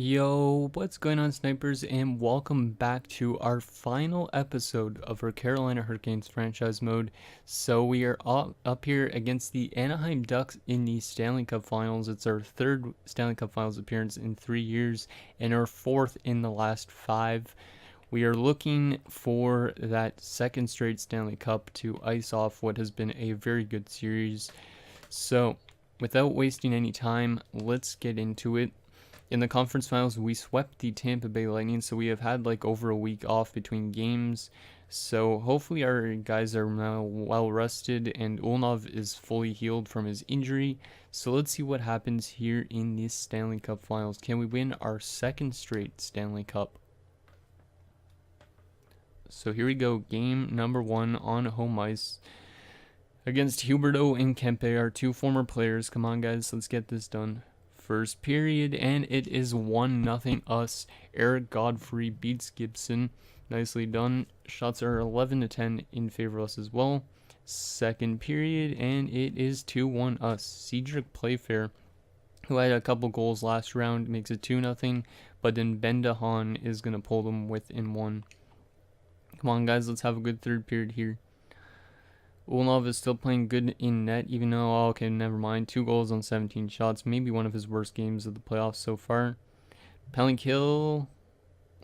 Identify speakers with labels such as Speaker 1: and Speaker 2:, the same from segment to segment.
Speaker 1: Yo, what's going on, snipers, and welcome back to our final episode of our Carolina Hurricanes franchise mode. So we are up here against the Anaheim Ducks in the Stanley Cup Finals. It's our third Stanley Cup Finals appearance in 3 years and our fourth in the last 5. We are looking for that second straight Stanley Cup to ice off what has been a very good series. So without wasting any time, let's get into it. In the conference finals, we swept the Tampa Bay Lightning, so we have had like over a week off between games. So hopefully our guys are now well rested and Ulnov is fully healed from his injury. So let's see what happens here in this Stanley Cup Finals. Can we win our second straight Stanley Cup? So here we go, game number 1 on home ice against Huberdeau and Kempe, our 2 former players. Come on guys, let's get this done. First period, and it is 1-0 us. Eric Godfrey beats Gibson. Nicely done. Shots are 11-10 in favor of us as well. Second period, and it is 2-1 us. Cedric Playfair, who had a couple goals last round, makes it 2-0, but then Ben DeHaan is going to pull them within 1. Come on, guys, let's have a good third period here. Ulnov is still playing good in net, even though, okay, never mind. 2 goals on 17 shots. Maybe one of his worst games of the playoffs so far. Penalty kill.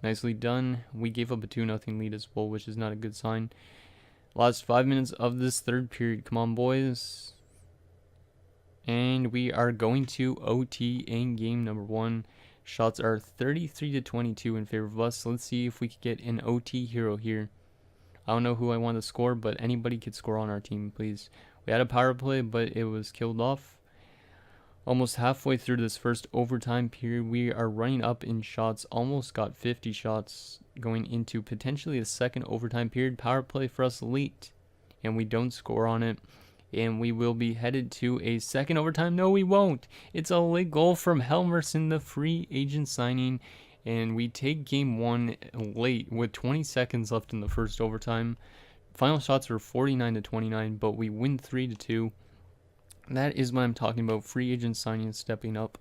Speaker 1: Nicely done. We gave up a 2-0 lead as well, which is not a good sign. Last 5 minutes of this third period. Come on, boys. And we are going to OT in game number 1. Shots are 33-22 in favor of us. Let's see if we could get an OT hero here. I don't know who I want to score, but anybody could score on our team, please. We had a power play, but it was killed off. Almost halfway through this first overtime period, we are running up in shots. Almost got 50 shots going into potentially the second overtime period. Power play for us late, and we don't score on it. And we will be headed to a second overtime. No, we won't. It's a late goal from Helmerson, the free agent signing. And we take game 1 late with 20 seconds left in the first overtime. Final shots are 49-29, but we win 3-2. That is what I'm talking about. Free agent signing and stepping up.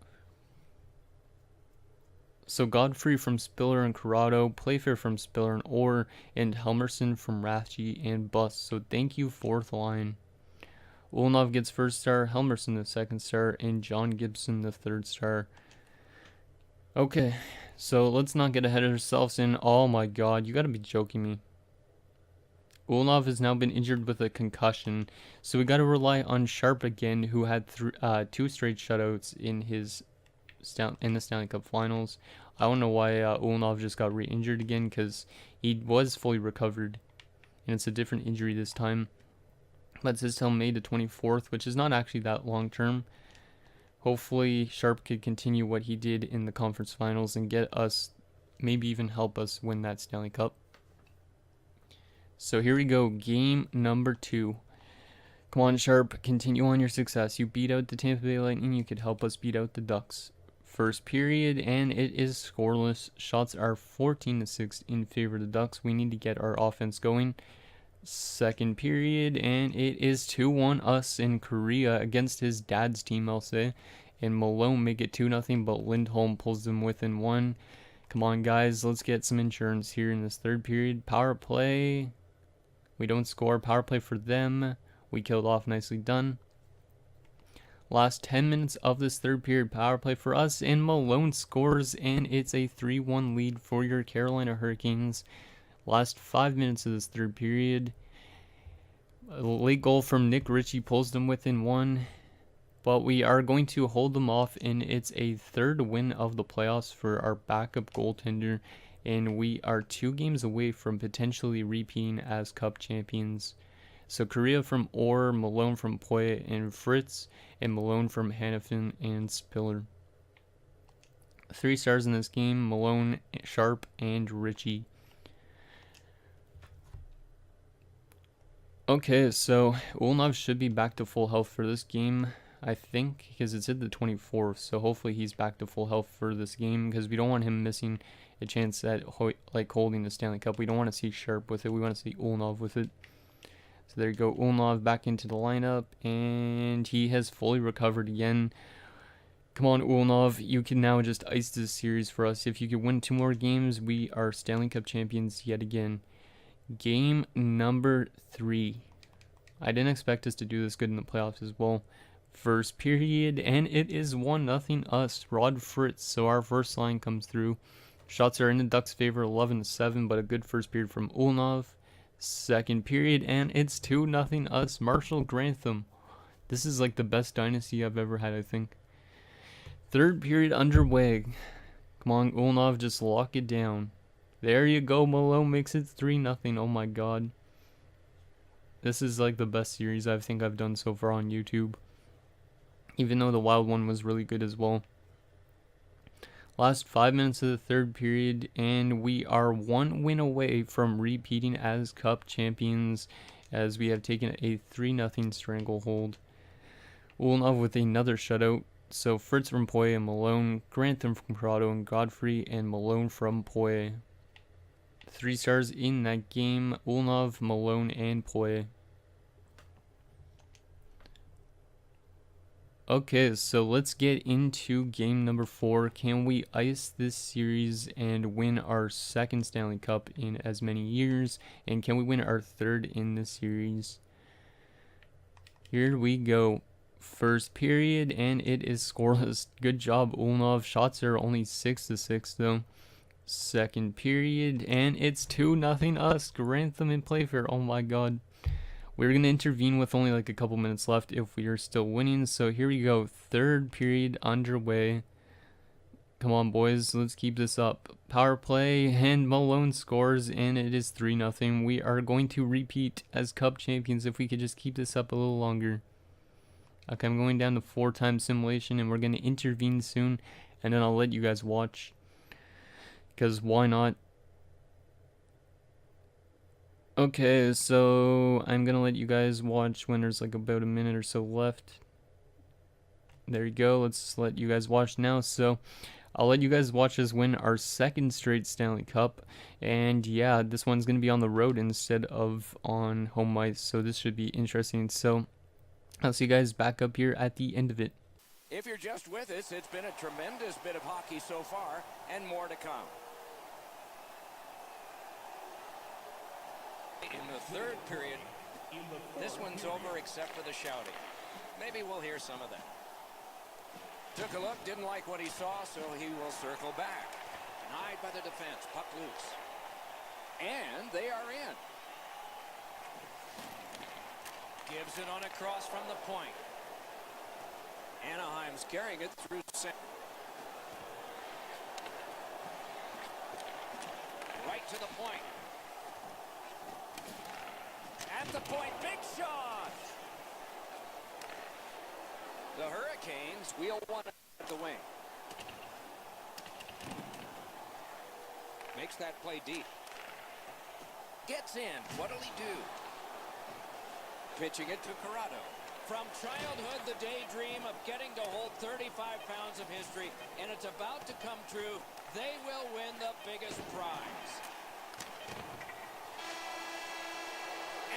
Speaker 1: So Godfrey from Spiller and Corrado, Playfair from Spiller and Orr, and Helmerson from Rathje and Buss. So thank you, fourth line. Ulnov gets first star, Helmerson the second star, and John Gibson the third star. Okay, so let's not get ahead of ourselves in. Oh my god, you gotta be joking me. Ulnov has now been injured with a concussion, so we gotta rely on Sharp again, who had 2 straight shutouts in the Stanley Cup Finals. I don't know why Ulnov just got re-injured again, because he was fully recovered, and it's a different injury this time. But it says till May the 24th, which is not actually that long term. Hopefully, Sharp could continue what he did in the conference finals and get us, maybe even help us win that Stanley Cup. So here we go, game number 2. Come on, Sharp, continue on your success. You beat out the Tampa Bay Lightning, you could help us beat out the Ducks. First period, and it is scoreless. Shots are 14-6 in favor of the Ducks. We need to get our offense going. Second period, and it is 2-1 us in Korea against his dad's team, I'll say. And Malone make it 2-0, but Lindholm pulls them within 1. Come on, guys, let's get some insurance here in this third period. Power play. We don't score. Power play for them. We killed off. Nicely done. Last 10 minutes of this third period. Power play for us, and Malone scores, and it's a 3-1 lead for your Carolina Hurricanes. Last 5 minutes of this third period. A late goal from Nick Ritchie pulls them within 1. But we are going to hold them off, and it's a third win of the playoffs for our backup goaltender. And we are 2 games away from potentially repeating as Cup champions. So Korea from Orr, Malone from Poye and Fritz, and Malone from Hannafin and Spiller. 3 stars in this game, Malone, Sharp, and Ritchie. Okay, so Ulnov should be back to full health for this game, I think, because it's at the 24th, so hopefully he's back to full health for this game, because we don't want him missing a chance at holding the Stanley Cup. We don't want to see Sharp with it, we want to see Ulnov with it. So there you go, Ulnov back into the lineup, and he has fully recovered again. Come on, Ulnov, you can now just ice this series for us. If you can win 2 more games, we are Stanley Cup champions yet again. Game number 3. I didn't expect us to do this good in the playoffs as well. First period, and it is 1-0 us. Rod Fritz, so our first line comes through. Shots are in the Ducks' favor, 11-7, but a good first period from Ulnov. Second period, and it's 2-0 us. Marshall Grantham. This is like the best dynasty I've ever had, I think. Third period underway. Come on, Ulnov, just lock it down. There you go, Malone makes it 3-0. Oh my god. This is like the best series I think I've done so far on YouTube. Even though the Wild one was really good as well. Last 5 minutes of the third period, and we are 1 win away from repeating as Cup champions, as we have taken a 3-0 stranglehold. Ulnov with another shutout. So Fritz from Poye and Malone, Grantham from Corrado, and Godfrey and Malone from Poye. 3 stars in that game: Ulnov, Malone, and Poye. Okay, so let's get into game number 4. Can we ice this series and win our 2nd Stanley Cup in as many years? And can we win our 3rd in this series? Here we go. First period, and it is scoreless. Good job, Ulnov. Shots are only 6-6 though. Second period, and it's 2-0 us. Grantham and Playfair. Oh my god. We're going to intervene with only like a couple minutes left if we are still winning. So here we go. Third period underway. Come on, boys. Let's keep this up. Power play, and Malone scores, and it is 3-0. We are going to repeat as Cup champions if we could just keep this up a little longer. Okay, I'm going down to 4-time simulation, and we're going to intervene soon, and then I'll let you guys watch. Because why not? Okay, so I'm going to let you guys watch when there's like about a minute or so left. There you go. Let's let you guys watch now. So I'll let you guys watch us win our 2nd straight Stanley Cup. And yeah, this one's going to be on the road instead of on home ice. So this should be interesting. So I'll see you guys back up here at the end of it.
Speaker 2: If you're just with us, it's been a tremendous bit of hockey so far, and more to come. In the third period, this one's over except for the shouting. Maybe we'll hear some of that. Took a look, didn't like what he saw, so he will circle back. Denied by the defense, puck loose. And they are in. Gives it on a cross from the point. Anaheim's carrying it through center. Right to the point. At the point, big shot! The Hurricanes wheel one at the wing. Makes that play deep. Gets in. What'll he do? Pitching it to Corrado. From childhood, the daydream of getting to hold 35 pounds of history, and it's about to come true. They will win the biggest prize.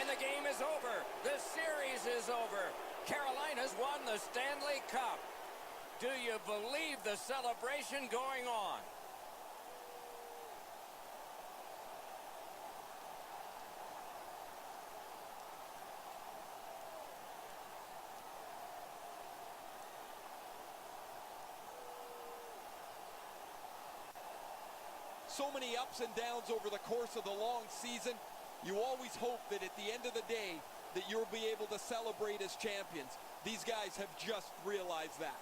Speaker 2: And the game is over. The series is over. Carolina's won the Stanley Cup. Do you believe the celebration going on?
Speaker 3: So many ups and downs over the course of the long season. You always hope that at the end of the day that you'll be able to celebrate as champions. These guys have just realized that.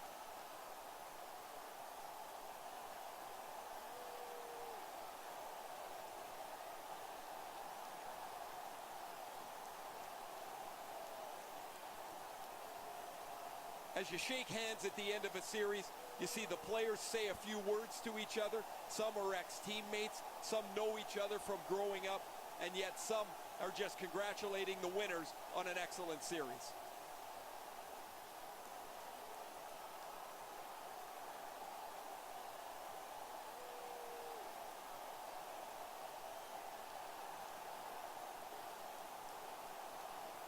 Speaker 3: As you shake hands at the end of a series, you see the players say a few words to each other. Some are ex-teammates, some know each other from growing up, and yet some are just congratulating the winners on an excellent series.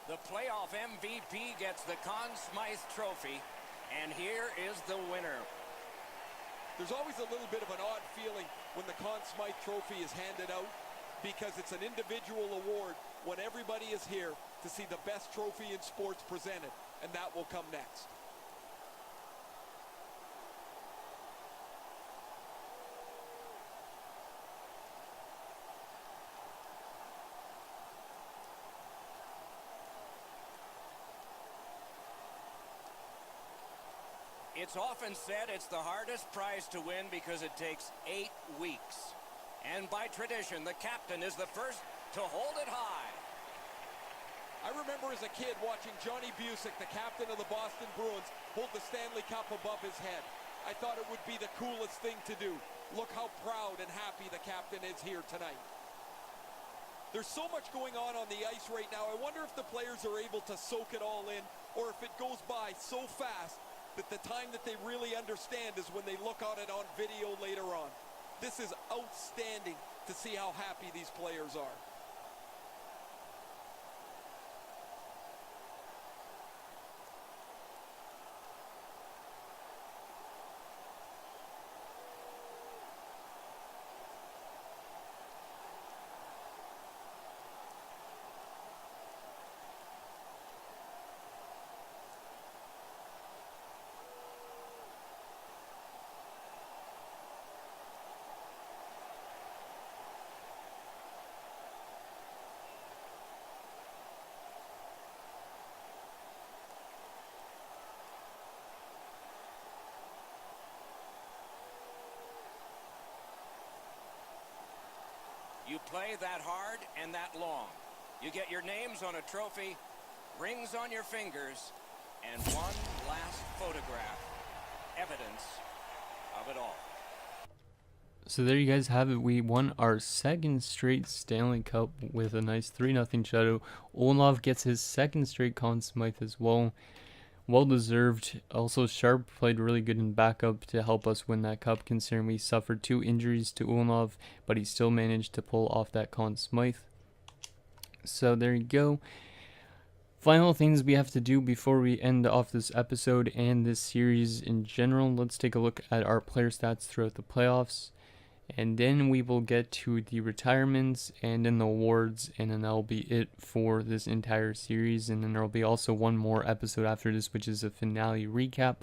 Speaker 2: The playoff MVP gets the Conn Smythe Trophy, and here is the winner.
Speaker 3: There's always a little bit of an odd feeling when the Conn Smythe Trophy is handed out because it's an individual award when everybody is here to see the best trophy in sports presented, and that will come next.
Speaker 2: It's often said it's the hardest prize to win because it takes 8 weeks. And by tradition, the captain is the first to hold it high.
Speaker 3: I remember as a kid watching Johnny Busick, the captain of the Boston Bruins, hold the Stanley Cup above his head. I thought it would be the coolest thing to do. Look how proud and happy the captain is here tonight. There's so much going on the ice right now. I wonder if the players are able to soak it all in, or if it goes by so fast that the time that they really understand is when they look at it on video later on. This is outstanding to see how happy these players are.
Speaker 2: You play that hard and that long. You get your names on a trophy, rings on your fingers, and one last photograph. Evidence of it all.
Speaker 1: So there you guys have it. We won our second straight Stanley Cup with a nice 3-0 shutout. Olaf gets his second straight Conn Smythe as well. Well deserved. Also, Sharp played really good in backup to help us win that cup, considering we suffered 2 injuries to Ulnov, but he still managed to pull off that Conn Smythe. So there you go. Final things we have to do before we end off this episode and this series in general. Let's take a look at our player stats throughout the playoffs. And then we will get to the retirements and then the awards, and then that'll be it for this entire series. And then there will be also one more episode after this, which is a finale recap,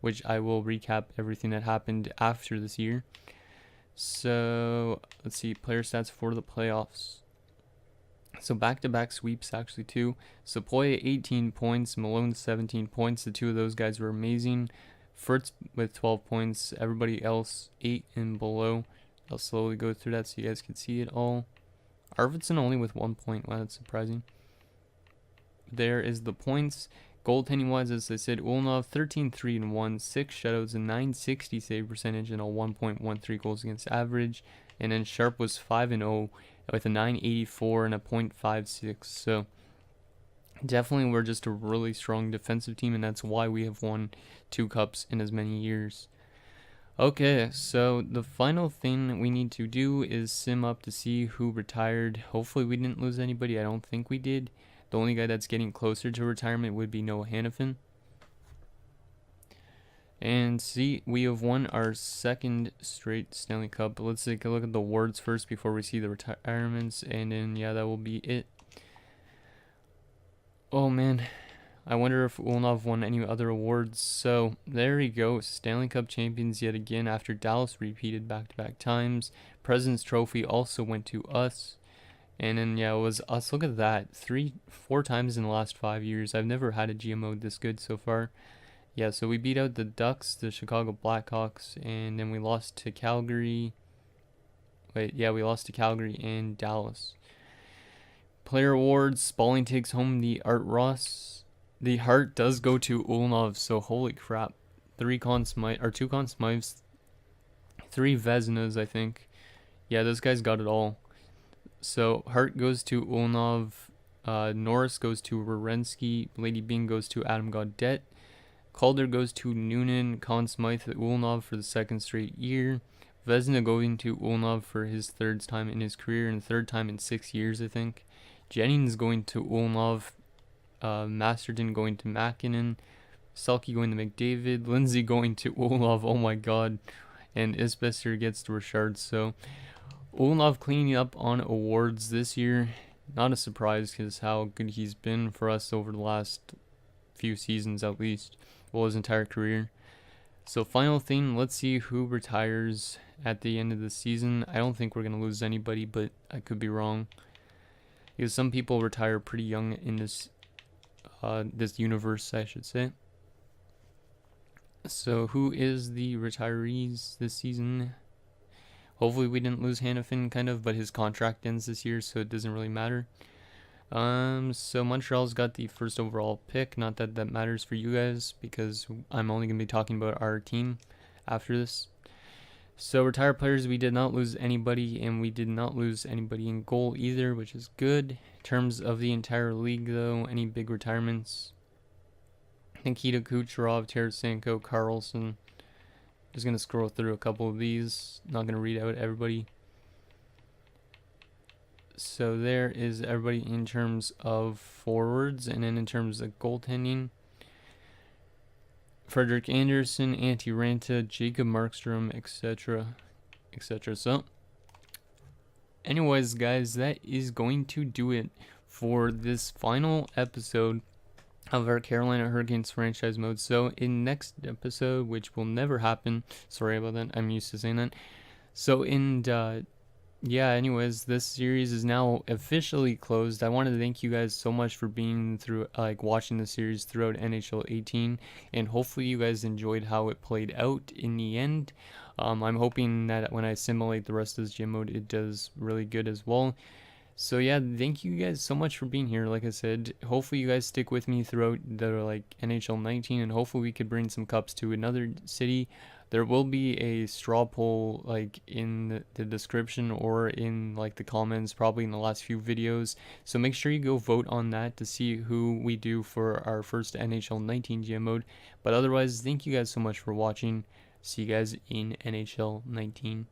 Speaker 1: which I will recap everything that happened after this year. So let's see, player stats for the playoffs. So back-to-back sweeps actually too. Sepoya 18 points, Malone 17 points. The two of those guys were amazing. Fritz with 12 points, everybody else 8 and below. I'll slowly go through that so you guys can see it all. Arvidsson only with 1 point. Wow, that's surprising. There is the points. Goaltending wise, as I said, Ulnov 13-3-1, 6 shutouts, a 960 save percentage, and a 1.13 goals against average. And then Sharp was 5-0 with a 984 and a .56. So definitely we're just a really strong defensive team, and that's why we have won 2 cups in as many years. Okay, so the final thing we need to do is sim up to see who retired. Hopefully we didn't lose anybody. I don't think we did. The only guy that's getting closer to retirement would be Noah Hannafin. And see, we have won our second straight Stanley Cup. But let's take a look at the awards first before we see the retirements. And then, yeah, that will be it. Oh, man. I wonder if Ulnov won any other awards. So, there we go. Stanley Cup champions yet again after Dallas repeated back-to-back times. President's Trophy also went to us. And then, yeah, it was us. Look at that. 4 times in the last 5 years. I've never had a GMO this good so far. Yeah, so we beat out the Ducks, the Chicago Blackhawks, and then we lost to Calgary. We lost to Calgary and Dallas. Player awards. Spalling takes home the Art Ross. The Hart does go to Ulnov, so holy crap. 2 Conn Smythes, 3 Vezinas, I think. Yeah, those guys got it all. So Hart goes to Ulnov, Norris goes to Werenski, Lady Byng goes to Adam Gaudette, Calder goes to Noonan, Conn Smythe to Ulnov for the 2nd straight year, Vezina going to Ulnov for his 3rd time in his career and 3rd time in 6 years, I think. Jennings going to Ulnov, Masterton going to Makinen, Selke going to McDavid, Lindsay going to Ulnov. Oh my god. and Isbester gets the Richard. So Ulnov cleaning up on awards this year. Not a surprise because how good he's been for us over the last few seasons at least. Well, his entire career. So final thing, let's see who retires at the end of the season. I don't think we're going to lose anybody, but I could be wrong. Because some people retire pretty young in this this universe, I should say. So who is the retirees this season? Hopefully we didn't lose Hannafin, kind of, but his contract ends this year, so it doesn't really matter. So Montreal's got the first overall pick. Not that that matters for you guys, because I'm only going to be talking about our team after this. So retired players, we did not lose anybody, and we did not lose anybody in goal either, which is good. In terms of the entire league, though, any big retirements? Nikita Kucherov, Tarasenko, Carlson. Just going to scroll through a couple of these. Not going to read out everybody. So there is everybody in terms of forwards, and then in terms of goaltending, Frederick Anderson, Antti Ranta, Jacob Markstrom, etc., etc. So anyways, guys, that is going to do it for this final episode of our Carolina Hurricanes franchise mode. So in next episode, which will never happen, sorry about that, I'm used to saying that. So yeah, anyways, this series is now officially closed. I want to thank you guys so much for being through, watching the series throughout NHL 18, and hopefully you guys enjoyed how it played out in the end. I'm hoping that when I simulate the rest of this gym mode, it does really good as well. So yeah, thank you guys so much for being here. Like I said, hopefully you guys stick with me throughout the NHL 19, and hopefully we could bring some cups to another city. There will be a straw poll in the description or in the comments, probably in the last few videos. So make sure you go vote on that to see who we do for our first NHL 19 GM mode. But otherwise, thank you guys so much for watching. See you guys in NHL 19.